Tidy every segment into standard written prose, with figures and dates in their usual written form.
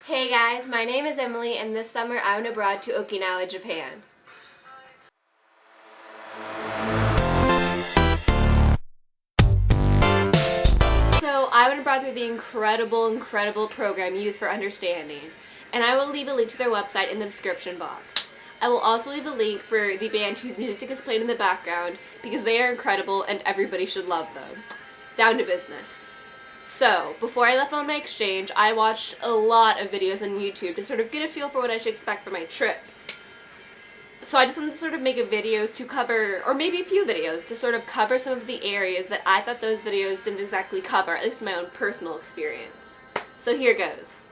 Hey guys, my name is Emily and this summer I went abroad to Okinawa, Japan. So I went abroad through the incredible program Youth for Understanding, and I will leave a link to their website in the description box. I will also leave a link for the band whose music is played in the background because they are incredible and everybody should love them. Down to business. So, before I left on my exchange, I watched a lot of videos on YouTube to sort of get a feel for what I should expect for my trip. So I just wanted to sort of make a video to cover, or maybe a few videos, to sort of cover some of the areas that I thought those videos didn't exactly cover, at least in my own personal experience. So here goes.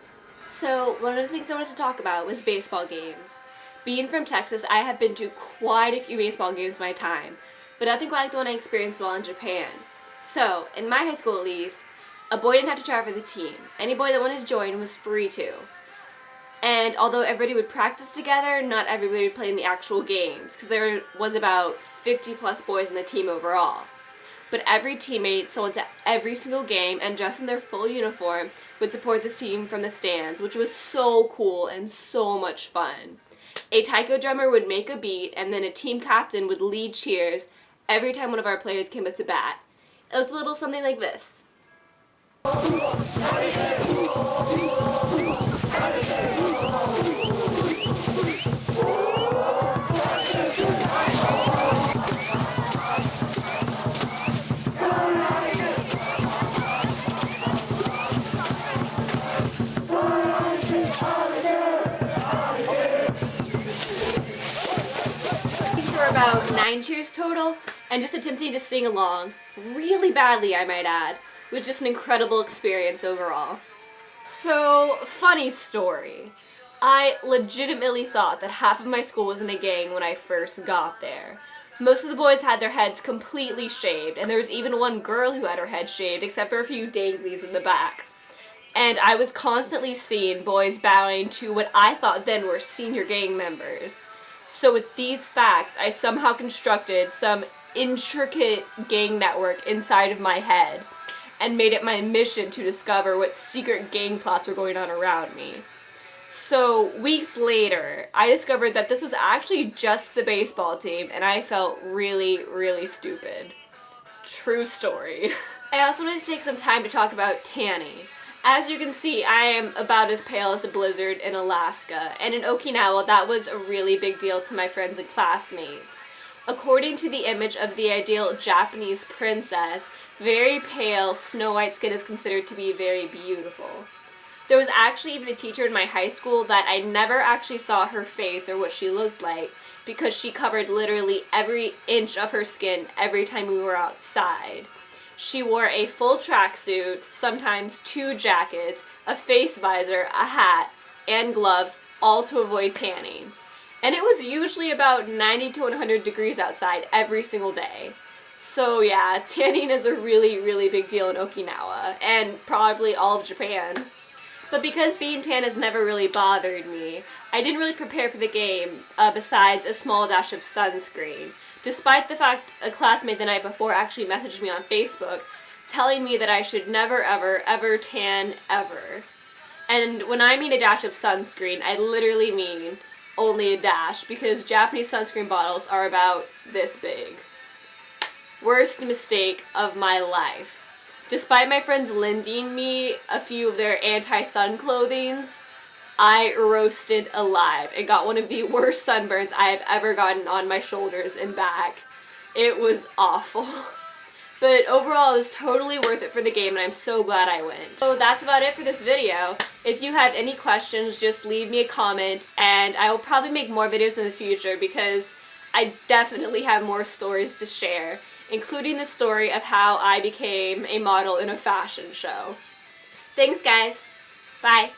So, one of the things I wanted to talk about was baseball games. Being from Texas, I have been to quite a few baseball games in my time, but nothing quite like the one I experienced while in Japan. So, in my high school at least, a boy didn't have to try for the team. Any boy that wanted to join was free to. And although everybody would practice together, not everybody would play in the actual games, because there was about 50 plus boys in the team overall. But every teammate, so went to every single game and dressed in their full uniform, would support the team from the stands, which was so cool and so much fun. A taiko drummer would make a beat, and then a team captain would lead cheers every time one of our players came up to bat. It looked a little something like this. For about 9 cheers total, and just attempting to sing along, really badly I might add, was just an incredible experience overall. So, funny story. I legitimately thought that half of my school was in a gang when I first got there. Most of the boys had their heads completely shaved, and there was even one girl who had her head shaved, except for a few danglies in the back. And I was constantly seeing boys bowing to what I thought then were senior gang members. So with these facts, I somehow constructed some intricate gang network inside of my head and made it my mission to discover what secret gang plots were going on around me. So weeks later, I discovered that this was actually just the baseball team, and I felt really stupid. True story. I also wanted to take some time to talk about tanning. As you can see, I am about as pale as a blizzard in Alaska, and in Okinawa that was a really big deal to my friends and classmates. According to the image of the ideal Japanese princess, very pale, snow-white skin is considered to be very beautiful. There was actually even a teacher in my high school that I never actually saw her face or what she looked like because she covered literally every inch of her skin every time we were outside. She wore a full tracksuit, sometimes 2 jackets, a face visor, a hat, and gloves, all to avoid tanning. And it was usually about 90 to 100 degrees outside every single day. So yeah, tanning is a really big deal in Okinawa, and probably all of Japan. But because being tan has never really bothered me, I didn't really prepare for the game besides a small dash of sunscreen. Despite the fact a classmate the night before actually messaged me on Facebook telling me that I should never ever tan ever. And when I mean a dash of sunscreen, I literally mean only a dash, because Japanese sunscreen bottles are about this big. Worst mistake of my life. Despite my friends lending me a few of their anti-sun clothings, I roasted alive and got one of the worst sunburns I have ever gotten on my shoulders and back. It was awful. But overall, it was totally worth it for the game, and I'm so glad I went. So that's about it for this video. If you have any questions, just leave me a comment, and I will probably make more videos in the future because I definitely have more stories to share, including the story of how I became a model in a fashion show. Thanks, guys. Bye.